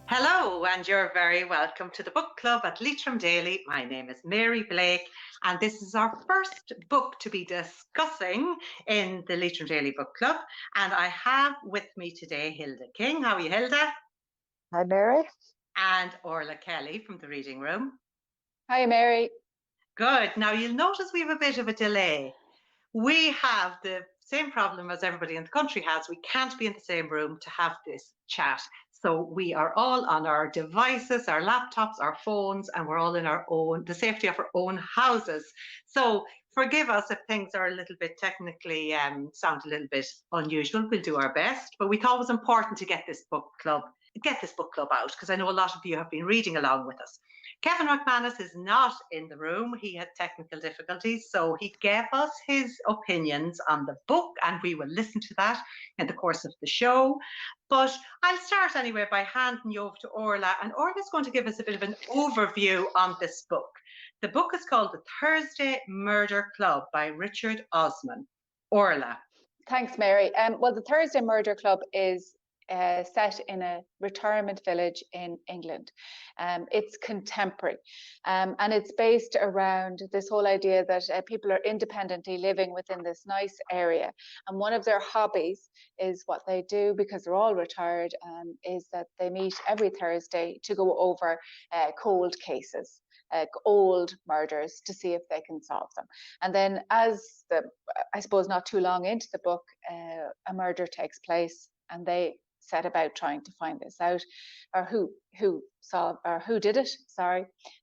Hello, and you're very welcome to the Book Club at Leitrim Daily. My name is Mary Blake, and this is our first book to be discussing in the Leitrim Daily Book Club. And I have with me today Hilda King. How are you, Hilda? Hi, Mary. And Orlagh Kelly from the Reading Room. Hi, Mary. Good. Now, you'll notice we have a bit of a delay. We have the same problem as everybody in the country has. We can't be in the same room to have this chat. So we are all on our devices, our laptops, our phones, and we're all in the safety of our own houses. So forgive us if things are a little bit technically sound a little bit unusual. We'll do our best, but we thought it was important to get this book club out, because I know a lot of you have been reading along with us. Kevin McManus is not in the room. He had technical difficulties, so he gave us his opinions on the book, and we will listen to that in the course of the show. But I'll start anyway by handing you over to Orlagh, and Orlagh's going to give us a bit of an overview on this book. The book is called The Thursday Murder Club by Richard Osman. Orlagh. Thanks, Mary. Well, The Thursday Murder Club is set in a retirement village in England. It's contemporary, and it's based around this whole idea that people are independently living within this nice area, and one of their hobbies is what they do, because they're all retired, is that they meet every Thursday to go over cold cases, old murders, to see if they can solve them. And then I suppose not too long into the book, a murder takes place, and they set about trying to find this out, or who did it,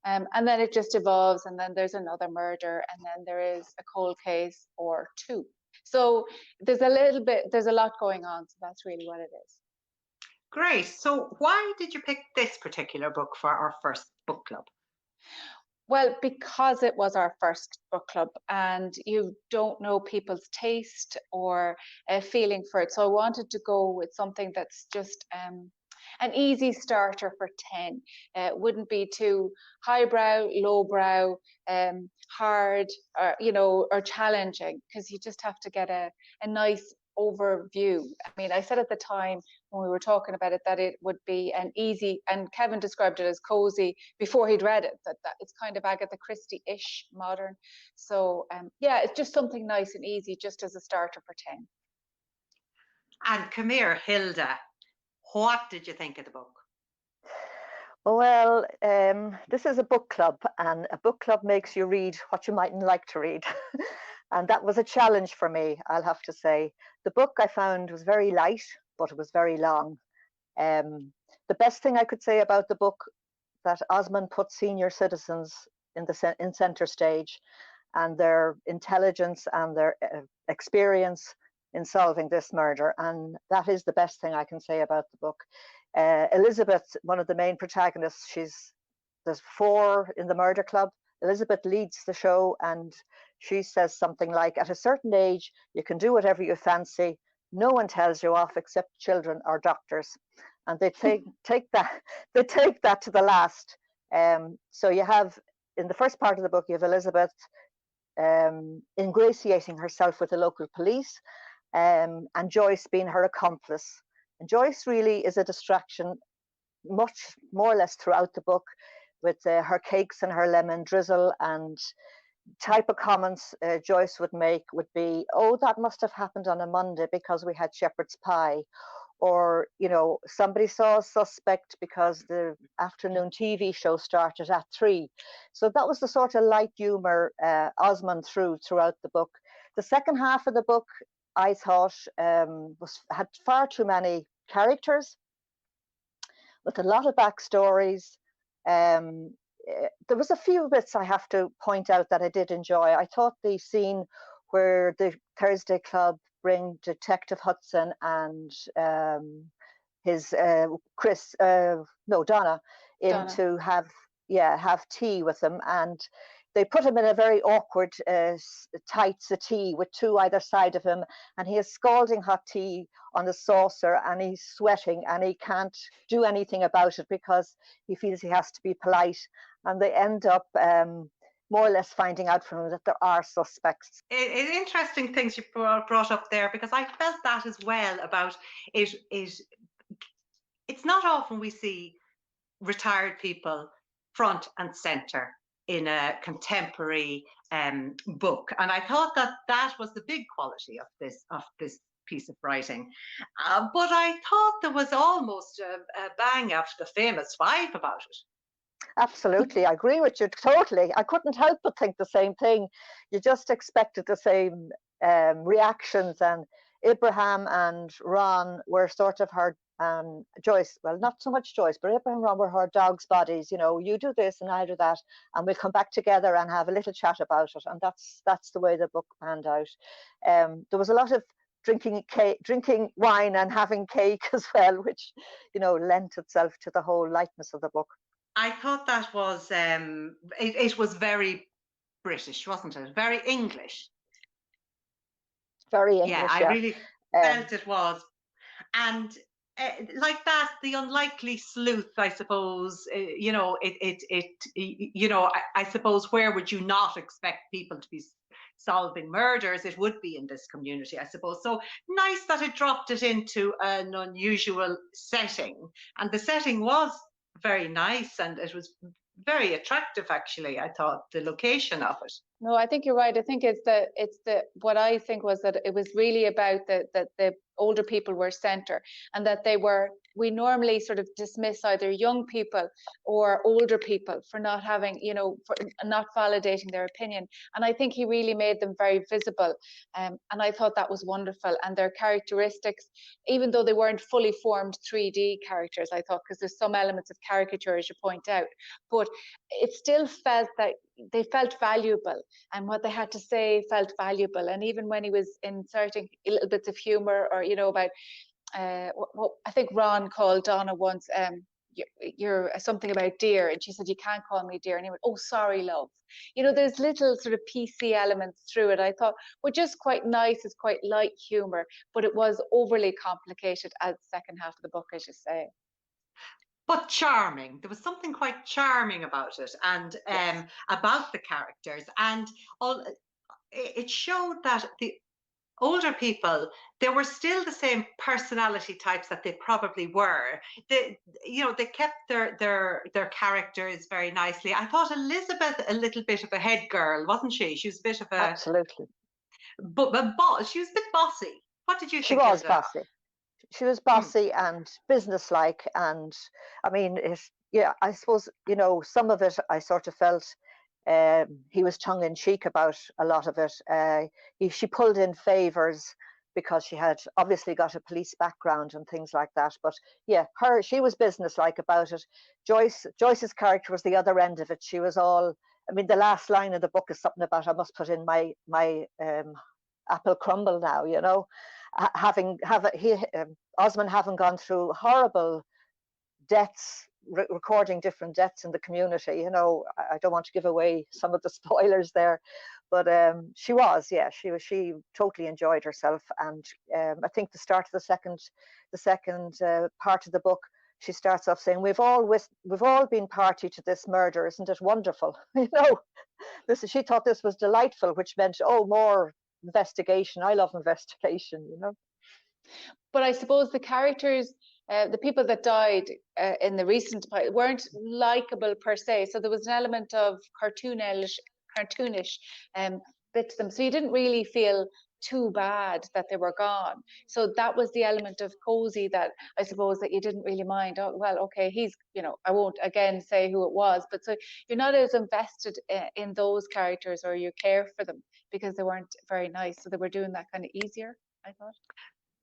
and then it just evolves, and then there's another murder, and then there is a cold case or two. So there's a lot going on, so that's really what it is. Great. So why did you pick this particular book for our first book club? Well, because it was our first book club, and you don't know people's taste or feeling for it. So I wanted to go with something that's just an easy starter for 10. It wouldn't be too highbrow, lowbrow, hard, or challenging, because you just have to get a nice overview. I mean, I said at the time when we were talking about it that it would be an easy, and Kevin described it as cozy before he'd read it, that it's kind of Agatha Christie-ish modern. So it's just something nice and easy, just as a starter for 10. And come here, Hilda, what did you think of the book? Well, this is a book club, and a book club makes you read what you mightn't like to read. And that was a challenge for me, I'll have to say. The book I found was very light, but it was very long. The best thing I could say about the book, that Osman put senior citizens in center stage, and their intelligence and their experience in solving this murder. And that is the best thing I can say about the book. Elizabeth, one of the main protagonists, there's 4 in the murder club. Elizabeth leads the show, and she says something like, at a certain age, you can do whatever you fancy. No one tells you off except children or doctors. And they take that to the last. So you have, in the first part of the book, you have Elizabeth ingratiating herself with the local police, and Joyce being her accomplice. And Joyce really is a distraction, much more or less throughout the book, with her cakes and her lemon drizzle, and type of comments Joyce would make would be, oh, that must have happened on a Monday because we had shepherd's pie, or somebody saw a suspect because the afternoon TV show started at 3. So that was the sort of light humor Osman throughout the book. The second half of the book, I thought, had far too many characters with a lot of backstories. There was a few bits I have to point out that I did enjoy. I thought the scene where the Thursday Club bring Detective Hudson and his Donna in to have tea with them, and they put him in a very awkward tight settee with 2 either side of him, and he has scalding hot tea on a saucer, and he's sweating, and he can't do anything about it because he feels he has to be polite, and they end up more or less finding out from him that there are suspects. It's interesting things you brought up there, because I felt that as well about it. It's not often we see retired people front and center in a contemporary book. And I thought that that was the big quality of this piece of writing. But I thought there was almost a bang after the famous five about it. Absolutely, I agree with you totally. I couldn't help but think the same thing. You just expected the same reactions, and Abraham and Ron were sort of her Joyce, well, not so much Joyce, but Abraham and Ron were her dog's bodies. You know, you do this and I do that, and we'll come back together and have a little chat about it. And that's the way the book panned out. There was a lot of drinking wine and having cake as well, which, you know, lent itself to the whole lightness of the book. I thought that was it was very British, wasn't it? Very English. Very English. Yeah, I really felt it was. And like that, the unlikely sleuth, I suppose, you know, you know, I suppose, where would you not expect people to be solving murders? It would be in this community, I suppose. So nice that it dropped it into an unusual setting. And the setting was very nice, and it was very attractive, actually. I thought the location of it. No, I think you're right. I think it's the what I think was that it was really about that the older people were center, and that we normally sort of dismiss either young people or older people for not having, you know, for not validating their opinion. And I think he really made them very visible. And I thought that was wonderful. And their characteristics, even though they weren't fully formed 3D characters, I thought, because there's some elements of caricature, as you point out, but it still felt that they felt valuable, and what they had to say felt valuable. And even when he was inserting little bits of humor, or, you know, about what I think Ron called Donna once, you're something about dear, and she said, you can't call me dear, and he went, oh, sorry, love. You know, there's little sort of PC elements through it, I thought were just quite nice. It's quite light humor, but it was overly complicated as the second half of the book, as you say. But charming. There was something quite charming about it, and about the characters, and all. It showed that the older people, they were still the same personality types that they probably were. You know, they kept their characters very nicely. I thought Elizabeth a little bit of a head girl, wasn't she? She was a bit of a absolutely, but she was a bit bossy. What did you think? She was bossy. She was bossy and businesslike, and I mean, yeah, I suppose, you know, some of it I sort of felt he was tongue in cheek about a lot of it. She pulled in favors because she had obviously got a police background and things like that. But yeah, she was businesslike about it. Joyce's character was the other end of it. She was all, I mean, the last line of the book is something about, I must put in my apple crumble now, you know. Osman having gone through horrible deaths, recording different deaths in the community, you know. I don't want to give away some of the spoilers there, but she totally enjoyed herself. And I think the start of the second part of the book, she starts off saying, we've all been party to this murder, isn't it wonderful? You know, she thought this was delightful, which meant, oh, more investigation. I love investigation, you know. But I suppose the characters, the people that died in the recent weren't likable per se. So there was an element of cartoonish bit to them. So you didn't really feel too bad that they were gone. So that was the element of cozy that I suppose that you didn't really mind. Oh, well, okay, he's, you know, I won't again say who it was, but so you're not as invested in those characters, or you care for them because they weren't very nice. So they were doing that kind of easier, I thought.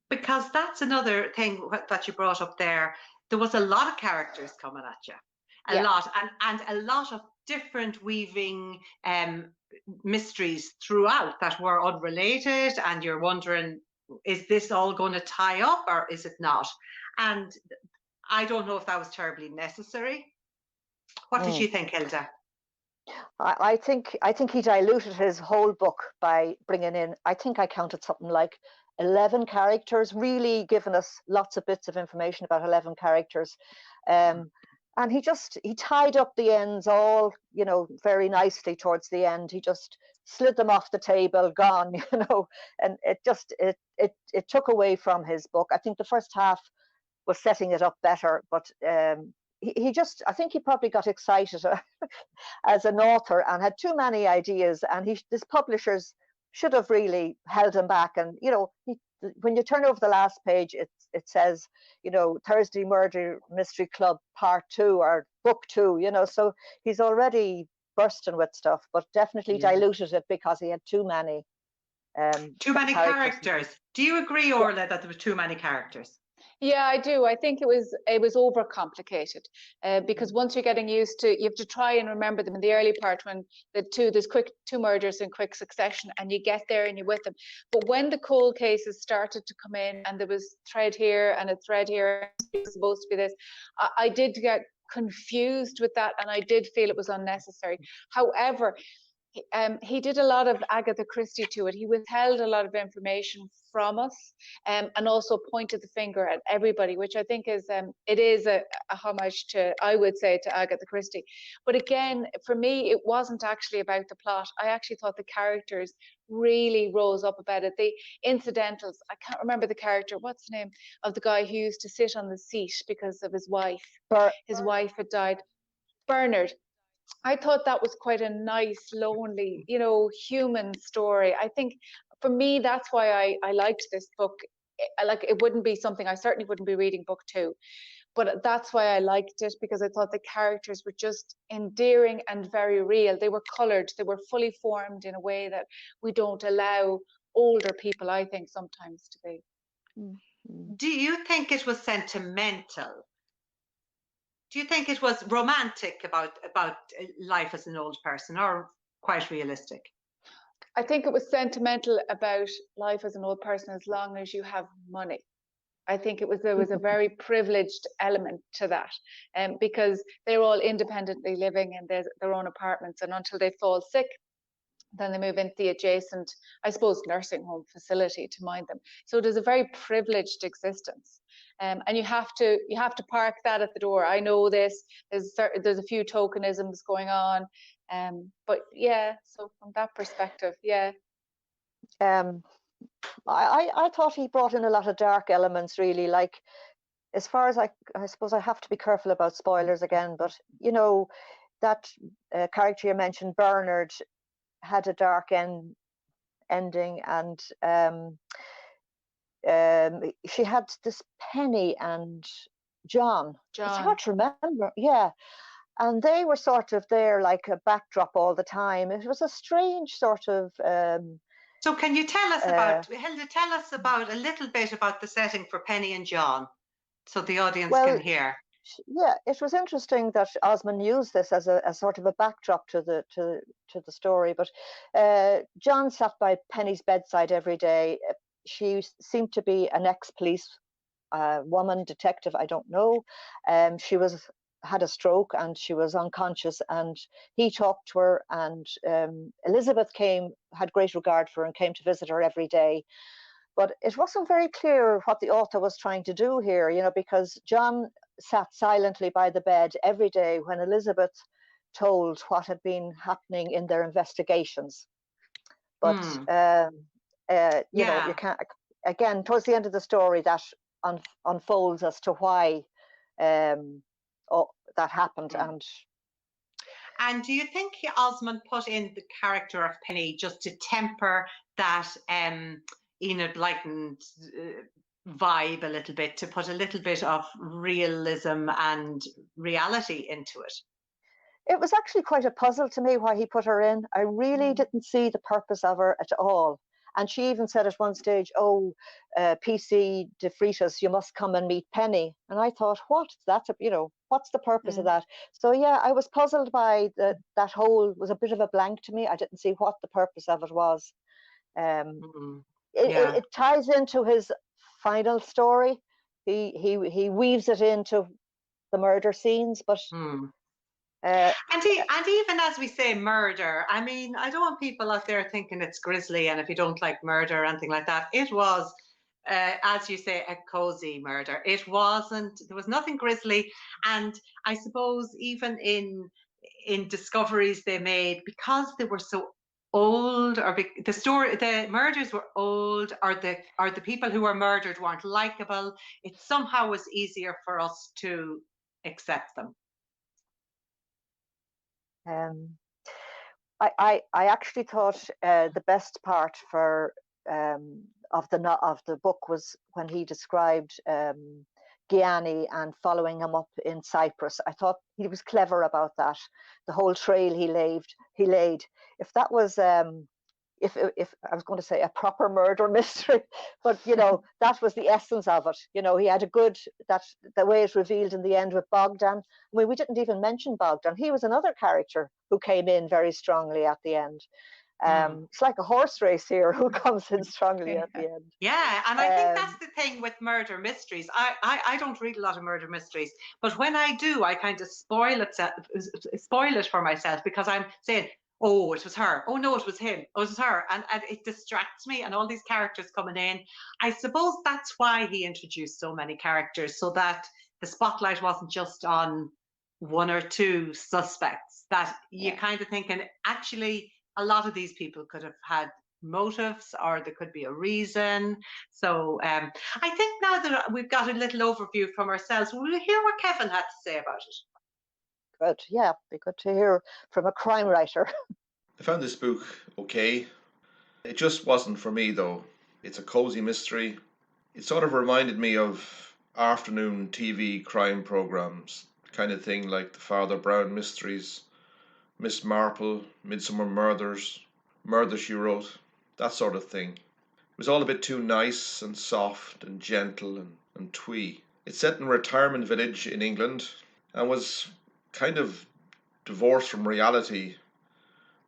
Because that's another thing that you brought up there. There was a lot of characters coming at you, a lot, and a lot of different weaving mysteries throughout that were unrelated, and you're wondering, is this all going to tie up or is it not? And I don't know if that was terribly necessary. What did you think, Hilda? I think he diluted his whole book by bringing in, I think I counted something like 11 characters, really giving us lots of bits of information about 11 characters. And he tied up the ends all, you know, very nicely towards the end. He just slid them off the table, gone, you know, and it took away from his book. I think the first half was setting it up better, but he just, I think he probably got excited as an author and had too many ideas, and his publishers should have really held him back. And when you turn over the last page, it says, Thursday Murder Mystery Club Part 2 or Book 2, so he's already bursting with stuff, but definitely diluted it because he had too many characters. Do you agree, Orla, that there were too many characters? Yeah, I do. I think it was overcomplicated because once you're getting used to, you have to try and remember them in the early part when there's two murders in quick succession, and you get there and you're with them. But when the cold cases started to come in, and there was thread here and a thread here, it's supposed to be this, I did get confused with that, and I did feel it was unnecessary. However, he did a lot of Agatha Christie to it. He withheld a lot of information from us, and also pointed the finger at everybody, which I think is it is a homage to, I would say, to Agatha Christie. But again, for me, it wasn't actually about the plot. I actually thought the characters really rose up about it. The incidentals, I can't remember the character. What's the name of the guy who used to sit on the seat because of his wife? His wife had died. Bernard. I thought that was quite a nice, lonely, human story. I think for me, that's why I liked this book. It wouldn't be something, I certainly wouldn't be reading book 2, but that's why I liked it, because I thought the characters were just endearing and very real. They were colored, they were fully formed in a way that we don't allow older people, I think, sometimes to be. Do you think it was sentimental? Do you think it was romantic about life as an old person, or quite realistic? I think it was sentimental about life as an old person as long as you have money. I think there was a very privileged element to that, because they're all independently living in their own apartments, and until they fall sick, then they move into the adjacent, I suppose, nursing home facility to mind them. So it is a very privileged existence. And you have to park that at the door. I know this. There's a few tokenisms going on, but yeah. So from that perspective, yeah. I thought he brought in a lot of dark elements, really. Like, as far as I suppose I have to be careful about spoilers again, but that character you mentioned, Bernard, had a dark ending, and she had this Penny and John. It's hard to remember. Yeah. And they were sort of there like a backdrop all the time. It was a strange sort of... So can you tell us about, Hilda, tell us about a little bit about the setting for Penny and John, so the audience can hear. Yeah, it was interesting that Osman used this as a sort of a backdrop to the story. But John sat by Penny's bedside every day. She seemed to be an ex-police woman, detective, I don't know. She had a stroke and she was unconscious, and he talked to her, and Elizabeth had great regard for her and came to visit her every day. But it wasn't very clear what the author was trying to do here, because John sat silently by the bed every day when Elizabeth told what had been happening in their investigations. But you can't, again, towards the end of the story, that unfolds as to why that happened. And do you think Osman put in the character of Penny just to temper that Enid Blyton vibe a little bit, to put a little bit of realism and reality into it? It was actually quite a puzzle to me why he put her in. I really didn't see the purpose of her at all. And she even said at one stage, PC de Freitas, you must come and meet Penny. And I thought, what's the purpose of that? So yeah, I was puzzled by that whole, was a bit of a blank to me. I didn't see what the purpose of it was. It ties into his final story. He weaves it into the murder scenes, but and even as we say murder, I mean, I don't want people out there thinking it's grisly, and if you don't like murder or anything like that, it was as you say, a cozy murder. It wasn't, there was nothing grisly. And I suppose even in discoveries they made, because they were so old, or the murders were old, or the people who were murdered weren't likable, it somehow was easier for us to accept them. I actually thought the best part of the book was when he described Gianni and following him up in Cyprus. I thought he was clever about that. The whole trail he laid. If that was if I was going to say a proper murder mystery, but that was the essence of it. He had a good, the way it's revealed in the end with Bogdan. I mean, we didn't even mention Bogdan. He was another character who came in very strongly at the end. It's like a horse race here, who comes in strongly at the end. Yeah, and I think that's the thing with murder mysteries. I don't read a lot of murder mysteries, but when I do, I kind of spoil it for myself, because I'm saying, oh, it was her. Oh, no, it was him. Oh, it was her. And it distracts me, and all these characters coming in. I suppose that's why he introduced so many characters, so that the spotlight wasn't just on one or two suspects, that you kind of thinking, actually, a lot of these people could have had motives, or there could be a reason. So I think now that we've got a little overview from ourselves, we'll hear what Kevin had to say about it. Good, yeah, be good to hear from a crime writer. I found this book okay. It just wasn't for me, though. It's a cozy mystery. It sort of reminded me of afternoon TV crime programs, kind of thing like the Father Brown mysteries, Miss Marple, Midsummer Murders, Murder, She Wrote, that sort of thing. It was all a bit too nice and soft and gentle and twee. It's set in a retirement village in England and was kind of divorced from reality,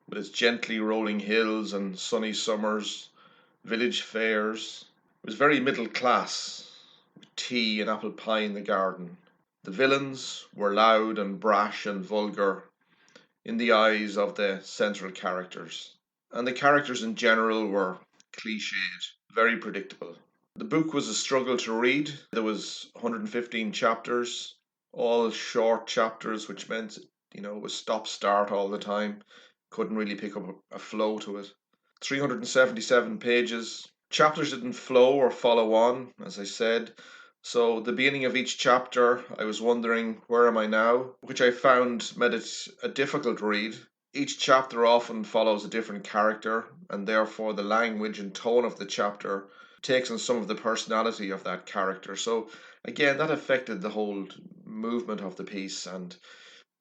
with its gently rolling hills and sunny summers, village fairs. It was very middle class, with tea and apple pie in the garden. The villains were loud and brash and vulgar in the eyes of the central characters. And the characters in general were cliched, very predictable. The book was a struggle to read. There was 115 chapters, all short chapters, which meant, it was stop-start all the time. Couldn't really pick up a flow to it. 377 pages. Chapters didn't flow or follow on, as I said. So the beginning of each chapter, I was wondering, where am I now? Which I found made it a difficult read. Each chapter often follows a different character, and therefore the language and tone of the chapter takes on some of the personality of that character. So again, that affected the whole movement of the piece, and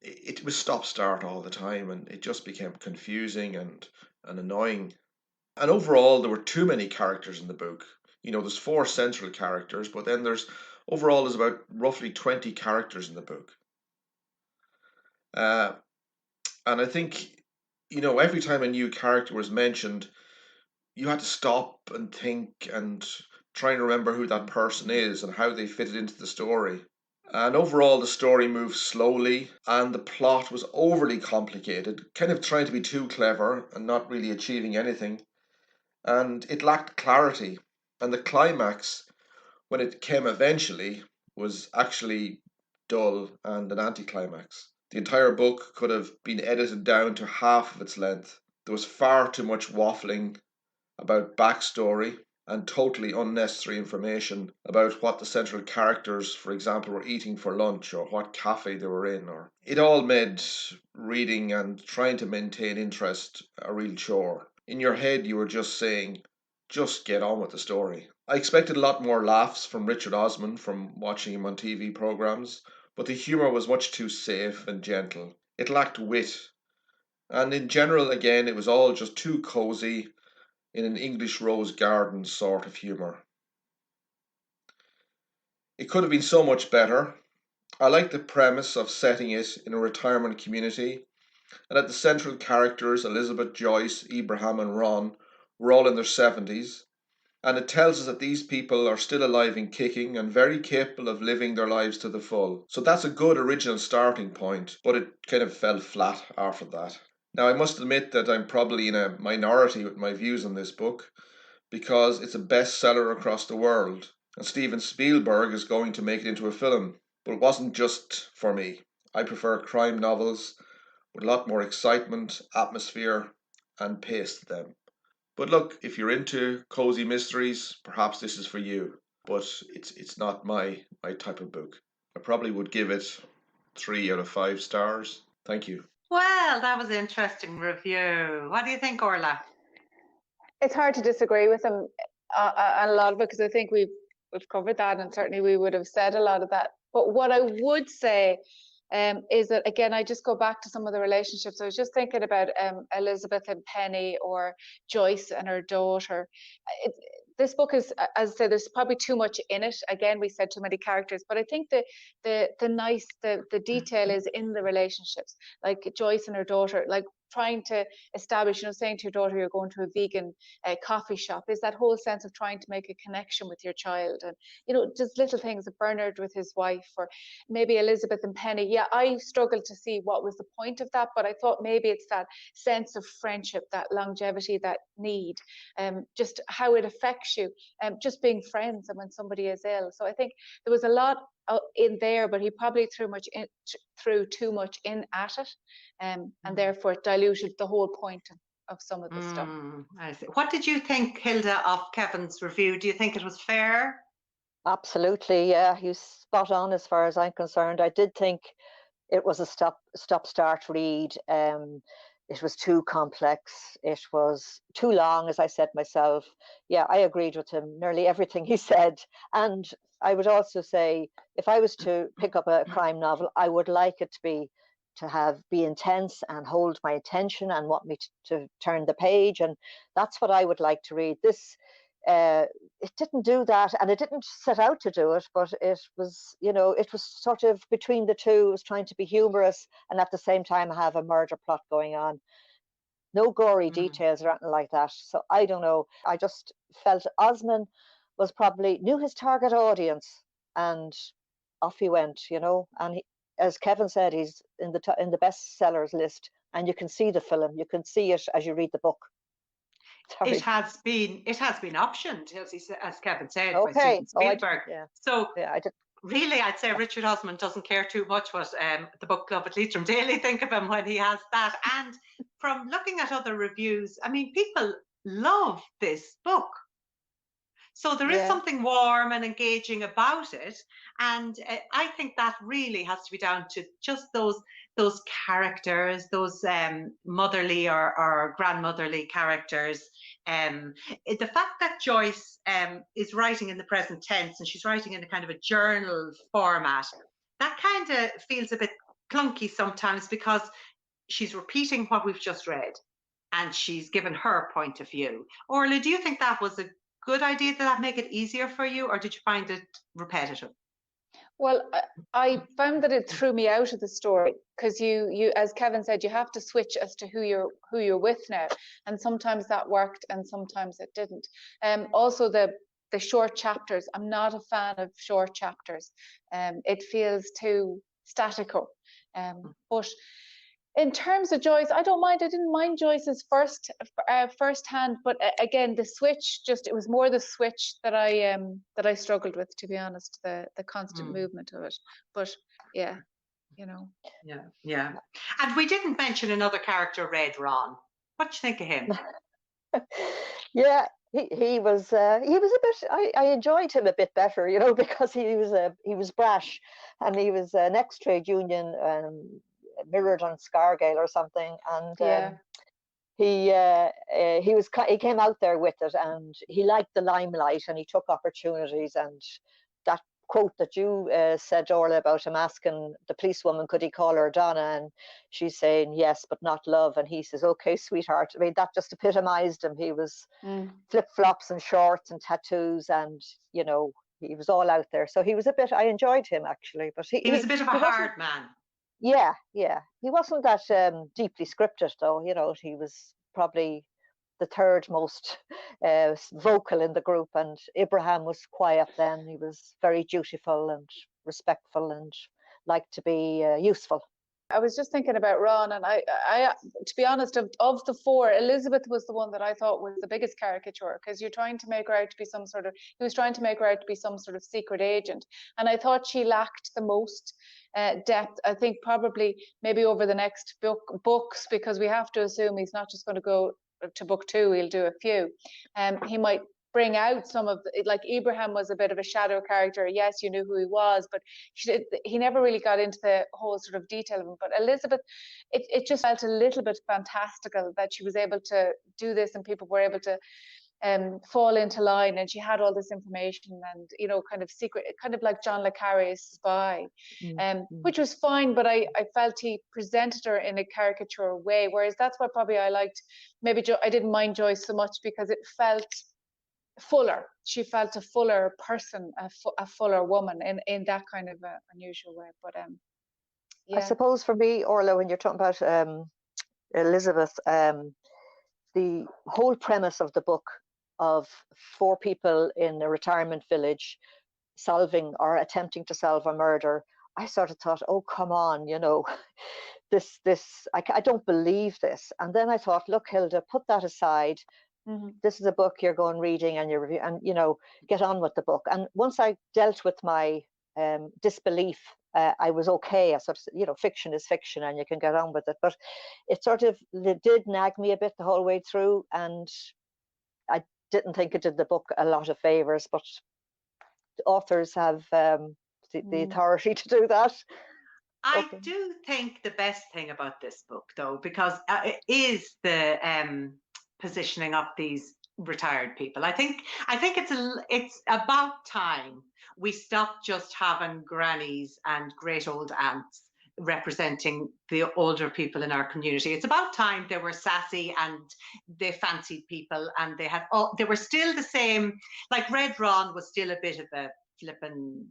it was stop-start all the time, and it just became confusing and annoying. And overall, there were too many characters in the book. There's 4 central characters, but then there's about roughly 20 characters in the book. And I think, every time a new character was mentioned, you had to stop and think and try and remember who that person is and how they fitted into the story. And overall, the story moved slowly, and the plot was overly complicated, kind of trying to be too clever and not really achieving anything. And it lacked clarity. And the climax, when it came eventually, was actually dull and an anticlimax. The entire book could have been edited down to half of its length. There was far too much waffling about backstory and totally unnecessary information about what the central characters, for example, were eating for lunch, or what cafe they were in. Or it all made reading and trying to maintain interest a real chore. In your head, you were just saying, just get on with the story. I expected a lot more laughs from Richard Osman from watching him on TV programs, but the humour was much too safe and gentle. It lacked wit. And in general, again, it was all just too cosy, in an English rose garden sort of humour. It could have been so much better. I like the premise of setting it in a retirement community, and that the central characters, Elizabeth, Joyce, Ibrahim and Ron, were all in their 70s, and it tells us that these people are still alive and kicking and very capable of living their lives to the full. So that's a good original starting point, but it kind of fell flat after that. Now, I must admit that I'm probably in a minority with my views on this book, because it's a bestseller across the world, and Steven Spielberg is going to make it into a film. But it wasn't just for me. I prefer crime novels with a lot more excitement, atmosphere, and pace to them. But look, if you're into cozy mysteries, perhaps this is for you. But it's not my type of book. I probably would give it 3 out of 5 stars. Thank you. Well, that was an interesting review. What do you think, Orla? It's hard to disagree with him on a lot of it, because I think we've covered that, and certainly we would have said a lot of that. But what I would say is that, again, I just go back to some of the relationships. I was just thinking about Elizabeth and Penny, or Joyce and her daughter. This book is, as I said, there's probably too much in it. Again, we said too many characters, but I think the detail is in the relationships, like Joyce and her daughter, like trying to establish, saying to your daughter you're going to a vegan coffee shop, is that whole sense of trying to make a connection with your child. And just little things, Bernard with his wife, or maybe Elizabeth and Penny. Yeah, I struggled to see what was the point of that, but I thought maybe it's that sense of friendship, that longevity, that need, just how it affects you, just being friends, and when somebody is ill. So I think there was a lot in there, but he probably threw too much in at it, and therefore it diluted the whole point of some of the stuff. I see. What did you think, Hilda, of Kevin's review? Do you think it was fair? Absolutely, yeah. He's spot on as far as I'm concerned. I did think it was a stop-start read. It was too complex. It was too long, as I said myself. Yeah, I agreed with him, nearly everything he said. And I would also say, if I was to pick up a crime novel, I would like it to be intense and hold my attention and want me to turn the page. And that's what I would like to read. This, it didn't do that, and it didn't set out to do it, but it was, it was sort of between the two. It was trying to be humorous and at the same time have a murder plot going on. No gory details or anything like that. So I don't know. I just felt Osman was probably knew his target audience, and off he went, and he, as Kevin said, he's in the bestsellers list, and you can see the film. You can see it as you read the book. Sorry. It has been optioned, as Kevin said, by Okay. Steven Spielberg. Yeah. So Yeah, I did. really, I'd say Richard Osman doesn't care too much what the Book Club at Leitrim Daily think of him when he has that. And from looking at other reviews, I mean, people love this book. So there is something warm and engaging about it. And I think that really has to be down to just those characters, those motherly or grandmotherly characters. The fact that Joyce is writing in the present tense, and she's writing in a kind of a journal format, that kind of feels a bit clunky sometimes, because she's repeating what we've just read and she's given her point of view. Orla, do you think that was a good idea? Did that make it easier for you, or did you find it repetitive? Well, I found that it threw me out of the story, because you, as Kevin said, you have to switch as to who you're with now, and sometimes that worked and sometimes it didn't. Also the short chapters. I'm not a fan of short chapters. It feels too statical. But in terms of Joyce, I don't mind. I didn't mind Joyce's first hand, but again, the switch, it was more the switch that I struggled with, to be honest. The constant movement of it. But yeah, Yeah. And we didn't mention another character, Red Ron. What do you think of him? Yeah, he was a bit. I enjoyed him a bit better, because he was brash, and he was an ex-trade union. Mirrored on Scargale or something, and he came out there with it, and he liked the limelight, and he took opportunities. And that quote that you said, Orla, about him asking the policewoman, could he call her Donna, and she's saying yes, but not love, and he says, okay, sweetheart. I mean, that just epitomized him. He was flip-flops and shorts and tattoos, and he was all out there. So he was a bit. I enjoyed him, actually, but he was a bit of a hard man. Yeah. He wasn't that deeply scripted, though. He was probably the third most vocal in the group, and Abraham was quiet then. He was very dutiful and respectful and liked to be useful. I was just thinking about Ron, and I to be honest, of the four, Elizabeth was the one that I thought was the biggest caricature, because you're trying to make her out to be he was trying to make her out to be some sort of secret agent, and I thought she lacked the most depth. I think probably maybe over the next books, because we have to assume he's not just going to go to book 2, he'll do a few. He might bring out some of like Ibrahim was a bit of a shadow character. Yes, you knew who he was, but he never really got into the whole sort of detail of him. But Elizabeth, it just felt a little bit fantastical that she was able to do this and people were able to fall into line, and she had all this information and, you know, kind of secret, kind of like John le Carré's spy, which was fine, but I felt he presented her in a caricature way, whereas that's what probably I liked. Maybe I didn't mind Joyce so much because it felt fuller. She felt a fuller person, a fuller woman in that kind of unusual way. But yeah. I suppose for me, Orlagh, when you're talking about Elizabeth, the whole premise of the book of 4 people in a retirement village solving or attempting to solve a murder, I sort of thought, oh, come on, you know, I don't believe this. And then I thought, look, Hilda, put that aside. This is a book you're going reading and you're reviewing, and, you know, get on with the book. And once I dealt with my disbelief, I was okay. I sort of, you know, fiction is fiction and you can get on with it. But it did nag me a bit the whole way through, and I didn't think it did the book a lot of favors, but the authors have the authority to do that. I do think the best thing about this book, though, because it is the positioning of these retired people. I think it's about time we stop just having grannies and great old aunts representing the older people in our community. It's about time they were sassy and they fancied people, and they were still the same. Like Red Ron was still a bit of a flippin'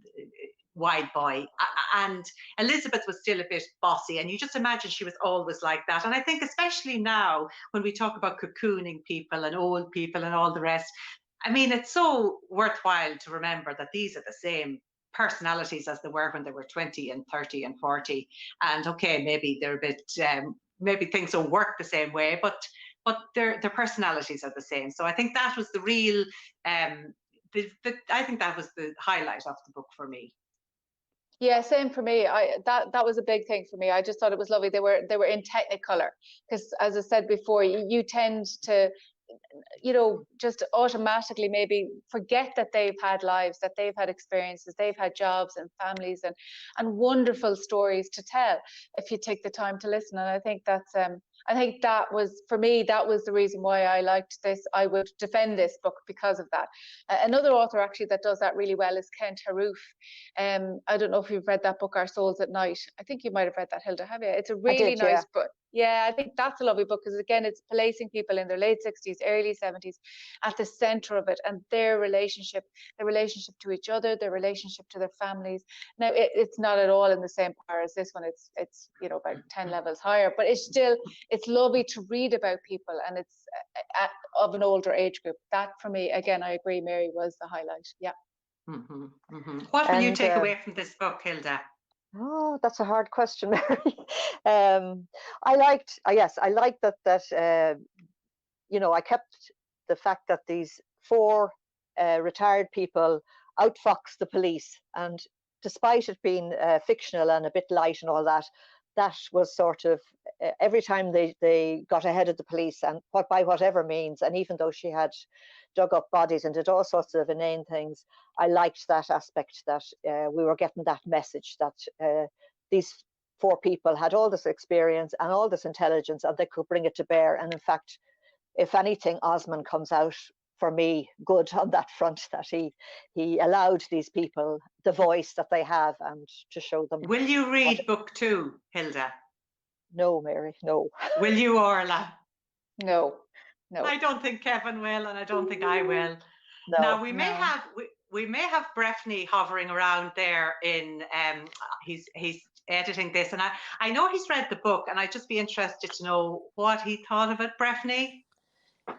wide boy, and Elizabeth was still a bit bossy, and you just imagine she was always like that. And I think especially now when we talk about cocooning people and old people and all the rest, I mean, it's so worthwhile to remember that these are the same personalities as they were when they were 20 and 30 and 40. And okay, maybe they're a bit maybe things don't work the same way, but their personalities are the same. So I think that was the real I think that was the highlight of the book for me. Yeah, same for me. That was a big thing for me. I just thought it was lovely. They were in Technicolor, because as I said before, you tend to, you know, just automatically maybe forget that they've had lives, that they've had experiences, they've had jobs and families and wonderful stories to tell if you take the time to listen. And I think that was, for me, that was the reason why I liked this. I would defend this book because of that. Another author actually that does that really well is Kent Haroof. I don't know if you've read that book, Our Souls at Night. I think you might have read that, Hilda, have you? It's a really nice book. Yeah, I think that's a lovely book, because again, it's placing people in their late 60s, early 70s at the center of it, and their relationship to each other, their relationship to their families. Now, it's not at all in the same power as this one. It's you know, about 10 levels higher, but it's lovely to read about people, and it's of an older age group. That, for me, again, I agree, Mary, was the highlight. Yeah. What will you take away from this book, Hilda? Oh, that's a hard question, Mary. I liked that you know, I kept the fact that these 4 retired people outfoxed the police, and despite it being fictional and a bit light and all that, that was sort of every time they got ahead of the police, and by whatever means, and even though she had dug up bodies and did all sorts of inane things, I liked that aspect, that we were getting that message that these 4 people had all this experience and all this intelligence, and they could bring it to bear. And in fact, if anything, Osman comes out, for me, good on that front, that he allowed these people the voice that they have and to show them. Will you read book 2, Hilda? No, Mary, no. Will you, Orlagh? No. I don't think Kevin will, and I don't think I will. No. Now we may have Breffney hovering around there in he's editing this, and I know he's read the book, and I'd just be interested to know what he thought of it. Breffney?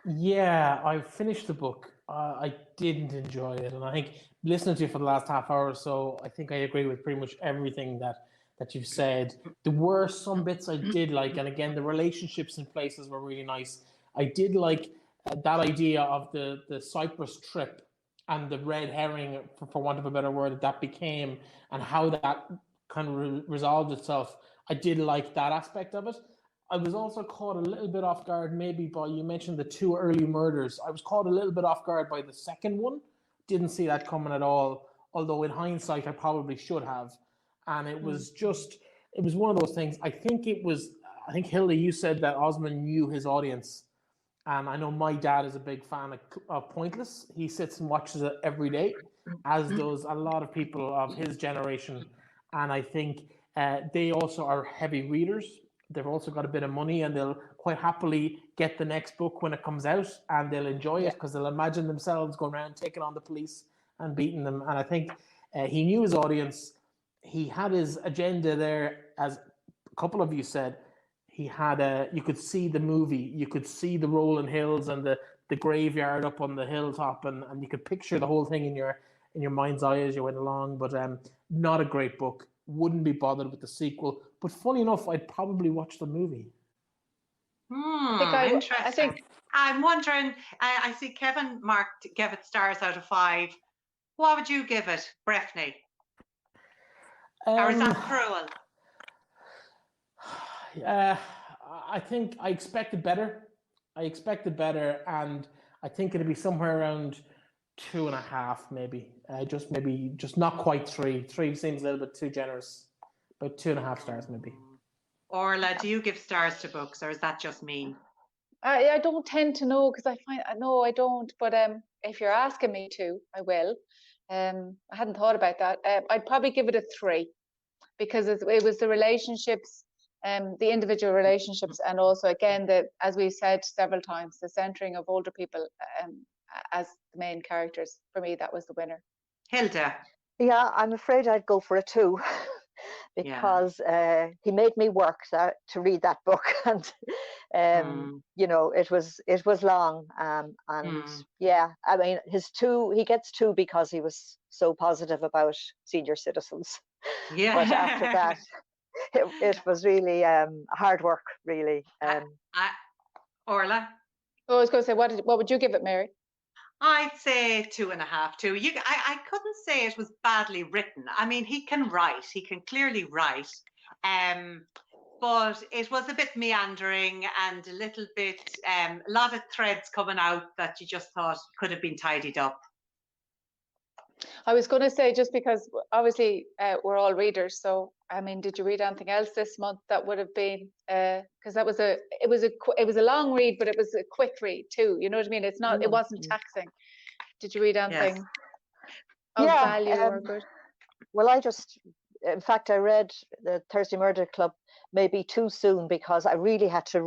Yeah, I finished the book. I didn't enjoy it, and I think listening to you for the last half hour or so, I think I agree with pretty much everything that you've said. There were some bits I did like, and again, the relationships in places were really nice. I did like that idea of the Cyprus trip and the red herring, for want of a better word, that became, and how that kind of resolved itself. I did like that aspect of it. I was also caught a little bit off guard, maybe by, you mentioned the 2 early murders. I was caught a little bit off guard by the second one. Didn't see that coming at all. Although in hindsight, I probably should have. And it was it was one of those things. I think Hilda, you said that Osman knew his audience. And I know my dad is a big fan of Pointless. He sits and watches it every day, as does a lot of people of his generation. And I think they also are heavy readers. They've also got a bit of money, and they'll quite happily get the next book when it comes out, and they'll enjoy it because they'll imagine themselves going around taking on the police and beating them. And I think he knew his audience. He had his agenda there, as a couple of you said. He had you could see the movie, you could see the rolling hills and the graveyard up on the hilltop, and you could picture the whole thing in your mind's eye as you went along. But not a great book. Wouldn't be bothered with the sequel. But funny enough, I'd probably watch the movie. Interesting. I think I'm wondering, I see Kevin gave it stars out of 5. What would you give it, Breffney? Or is that cruel? I think I expected better. And I think it'd be somewhere around 2.5, maybe. Just not quite 3. 3 seems a little bit too generous. About 2.5 stars, maybe. Orla, do you give stars to books, or is that just mean? I don't tend to know, because no, I don't. But if you're asking me to, I will. I hadn't thought about that. I'd probably give it a 3, because it was the relationships, the individual relationships, and also, again, as we've said several times, the centering of older people as the main characters. For me, that was the winner. Hilda? Yeah, I'm afraid I'd go for a 2. Because he made me work to read that book, and you know, it was long, and I mean, he gets 2 because he was so positive about senior citizens. Yeah. But after that, it was really hard work, really. Orla? I was going to say, what would you give it, Mary? I'd say 2.5 too. I couldn't say it was badly written. I mean, he can clearly write, but it was a bit meandering and a little bit, a lot of threads coming out that you just thought could have been tidied up. I was going to say, just because obviously we're all readers, so I mean, did you read anything else this month that would have been? Because it was a long read, but it was a quick read too. You know what I mean? It wasn't taxing. Did you read anything of value or good? Well, in fact, I read the Thursday Murder Club maybe too soon, because I really had to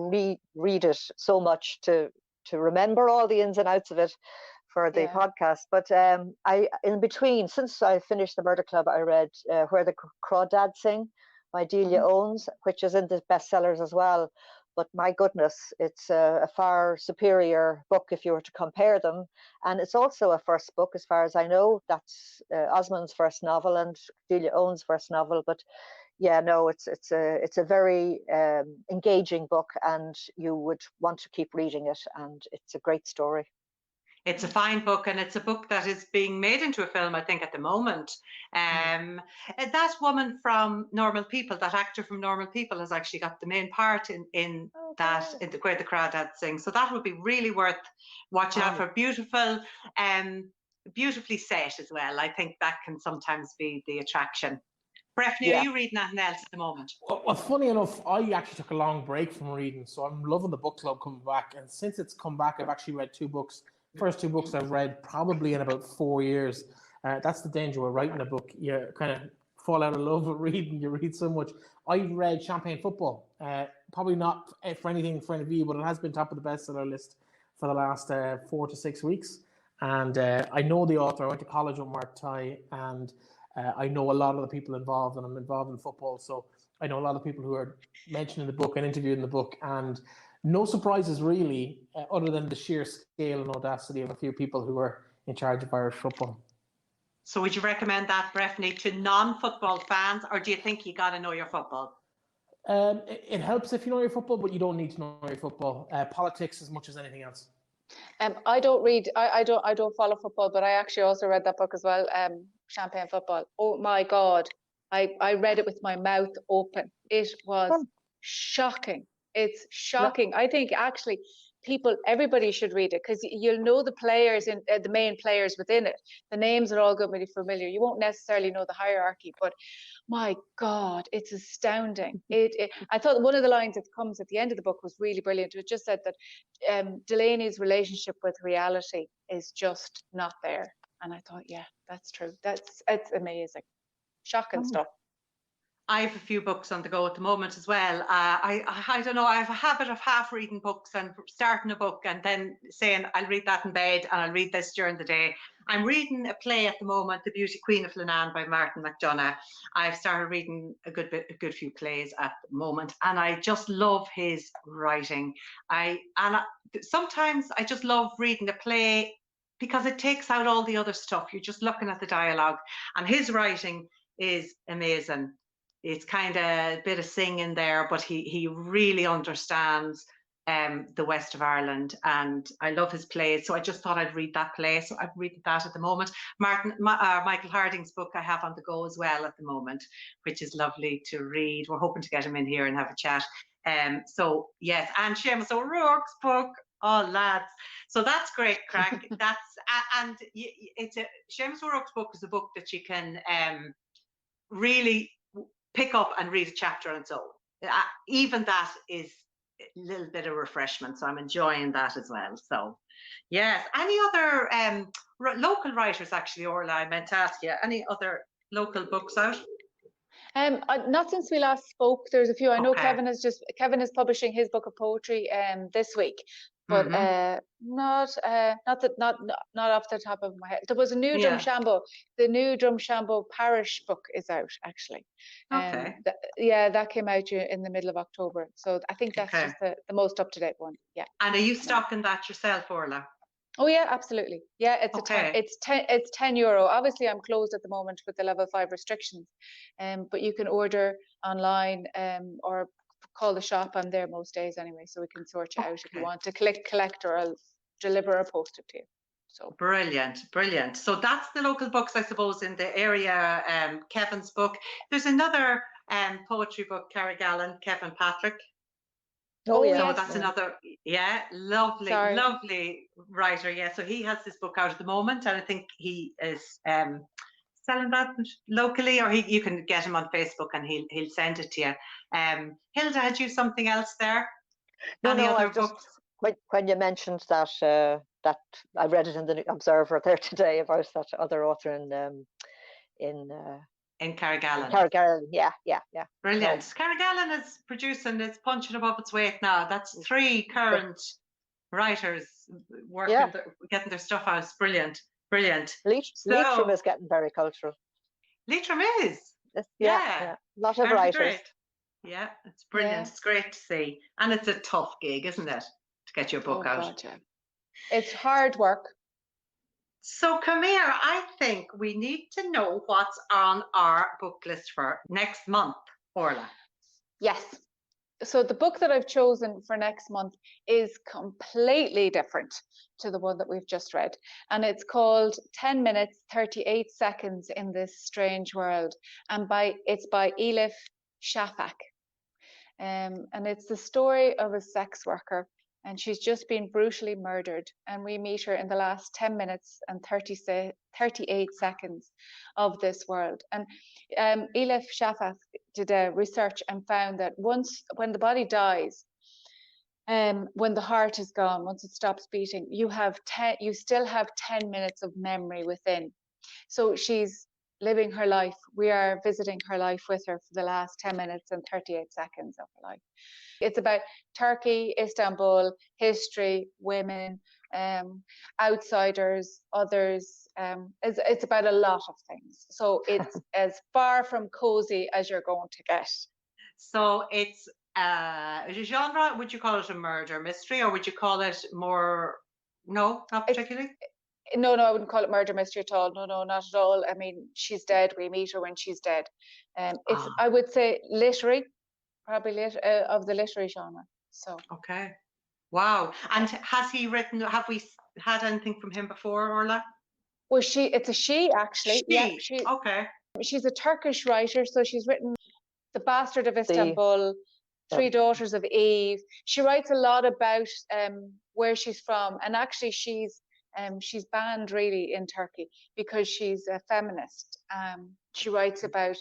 read it so much to remember all the ins and outs of it for the podcast. But in between, since I finished the Murder Club, I read Where the Crawdads Sing by Delia Owens, which is in the bestsellers as well. But my goodness, it's a far superior book if you were to compare them. And it's also a first book, as far as I know. That's Osman's first novel and Delia Owens' first novel. But yeah, no, it's a very engaging book, and you would want to keep reading it. And it's a great story. It's a fine book, and it's a book that is being made into a film, I think, at the moment. That woman from Normal People, that actor from Normal People, has actually got the main part in Where the Crawdads Sing. So that would be really worth watching out for. Beautiful, beautifully set as well. I think that can sometimes be the attraction. Breffney, are you reading anything else at the moment? Well, funny enough, I actually took a long break from reading, so I'm loving the book club coming back. And since it's come back, I've actually read 2 books. First 2 books I've read probably in about 4 years. That's the danger with writing a book. You kind of fall out of love with reading. You read so much. I read Champagne Football. Probably not for anything for any of you, but it has been top of the bestseller list for the last 4 to 6 weeks. And I know the author. I went to college with Mark Tye, and I know a lot of the people involved, and I'm involved in football. So I know a lot of people who are mentioned in the book and interviewed in the book. And no surprises really, other than the sheer scale and audacity of a few people who are in charge of Irish football. So would you recommend that, Breffney, to non-football fans, or do you think you got to know your football? It helps if you know your football, but you don't need to know your football. Politics as much as anything else. I don't read. I don't follow football, but I actually also read that book as well. Champagne Football. Oh my God, I read it with my mouth open. It was shocking. It's shocking. I think actually everybody should read it, because you'll know the players in the main players within it. The names are all going to be familiar. You won't necessarily know the hierarchy, but my God, it's astounding. I thought one of the lines that comes at the end of the book was really brilliant. It just said that Delaney's relationship with reality is just not there. And I thought, yeah, that's true. It's amazing. Shocking stuff. I have a few books on the go at the moment as well. I don't know, I have a habit of half reading books and starting a book and then saying I'll read that in bed and I'll read this during the day. I'm reading a play at the moment, The Beauty Queen of Lenann by Martin McDonagh. I've started reading a good few plays at the moment, and I just love his writing. Sometimes I just love reading a play because it takes out all the other stuff. You're just looking at the dialogue, and his writing is amazing. It's kind of a bit of singing there, but he really understands the west of Ireland, and I love his plays. So I just thought I'd read that play. So I'm reading that at the moment. Michael Harding's book I have on the go as well at the moment, which is lovely to read. We're hoping to get him in here and have a chat. So yes, and Seamus O'Rourke's book. Oh, lads. So that's great, crack. Seamus O'Rourke's book is a book that you can really pick up and read a chapter on its own. Even that is a little bit of refreshment, so I'm enjoying that as well. So yes, any other local writers, actually, Orla, I meant to ask you, any other local books out? Not since we last spoke. There's a few. I know Okay. Kevin is publishing his book of poetry this week, but not off the top of my head. There was a new Drumshanbo. The new Drumshanbo parish book is out, actually. Okay. That came out in the middle of October. So I think that's just the most up-to-date one. Yeah. And are you stocking that yourself, Orla? Oh yeah, absolutely. Yeah, it's €10. Obviously, I'm closed at the moment with the level 5 restrictions, but you can order online or call the shop. I'm there most days anyway, so we can sort you out if you want to collect, or I'll deliver or post it to you. So brilliant. So that's the local books, I suppose, in the area. Kevin's book. There's another poetry book, Carrick, Kevin Patrick. Oh, yeah. So that's another, lovely writer. Yeah, so he has this book out at the moment, and I think he is selling that locally, or you can get him on Facebook and he'll send it to you. Hilda, had you something else there? Any other books? When you mentioned that, that I read it in the Observer there today about that other author in Carrigallen. Yeah. Brilliant. Carrigallen is producing, it's punching above its weight now. That's 3 current writers working, getting their stuff out. It's brilliant. Leitrim is getting very cultural. Leitrim is. Yeah. A lot of writers. Great. Yeah, it's brilliant. Yeah. It's great to see. And it's a tough gig, isn't it? To get your book out. God, yeah. It's hard work. So come here, I think we need to know what's on our book list for next month, Orla. Yes. So the book that I've chosen for next month is completely different to the one that we've just read. And it's called 10 Minutes, 38 Seconds in This Strange World. And it's by Elif Shafak. And it's the story of a sex worker, and she's just been brutally murdered. And we meet her in the last 10 minutes and 38 seconds of this world. And Elif Shafak did a research and found that when the body dies, when the heart is gone, once it stops beating, you still have 10 minutes of memory within. So she's living her life. We are visiting her life with her for the last 10 minutes and 38 seconds of her life. It's about Turkey, Istanbul, history, women, outsiders, others. It's about a lot of things. So it's as far from cozy as you're going to get. So it's a genre. Would you call it a murder mystery, or would you call it more? No, not particularly. No, I wouldn't call it murder mystery at all. No, not at all. I mean, she's dead. We meet her when she's dead. It's I would say literary. Probably of the literary genre. So okay, wow. And has he written? Have we had anything from him before, Orla? Well, it's a she actually. She. Yeah, She's a Turkish writer, so she's written The Bastard of Istanbul, Three Daughters of Eve. She writes a lot about where she's from, and actually she's banned really in Turkey because she's a feminist. She writes about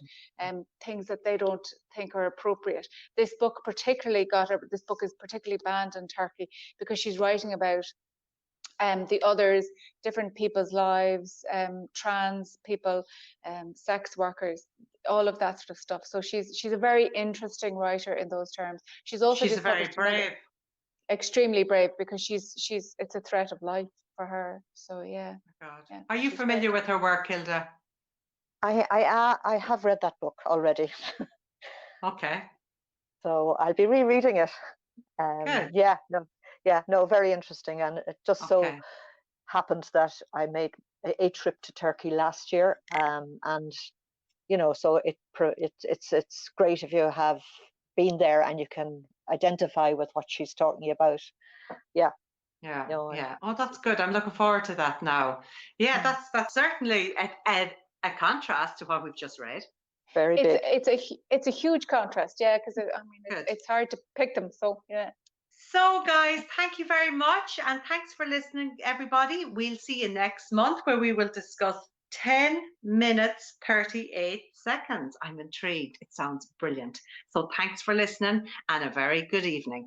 things that they don't think are appropriate. This book is particularly banned in Turkey because she's writing about the others, different people's lives, trans people, sex workers, all of that sort of stuff. So she's a very interesting writer in those terms. She's also She's very brave. Extremely brave, because it's a threat of life for her. So yeah. Oh God. Yeah, Are you familiar with her work, Hilda? I have read that book already. Okay. So I'll be rereading it. Good. Yeah, no, very interesting. And it just so happened that I made a trip to Turkey last year, and so it's great if you have been there and you can identify with what she's talking about. Yeah. Yeah. Oh, that's good. I'm looking forward to that now. Yeah, that's certainly a contrast to what we've just read. Very big. It's a huge contrast, yeah, because it's hard to pick them. So yeah. So guys, thank you very much, and thanks for listening, everybody. We'll see you next month, where we will discuss 10 minutes 38 seconds. I'm intrigued. It sounds brilliant. So thanks for listening, and a very good evening.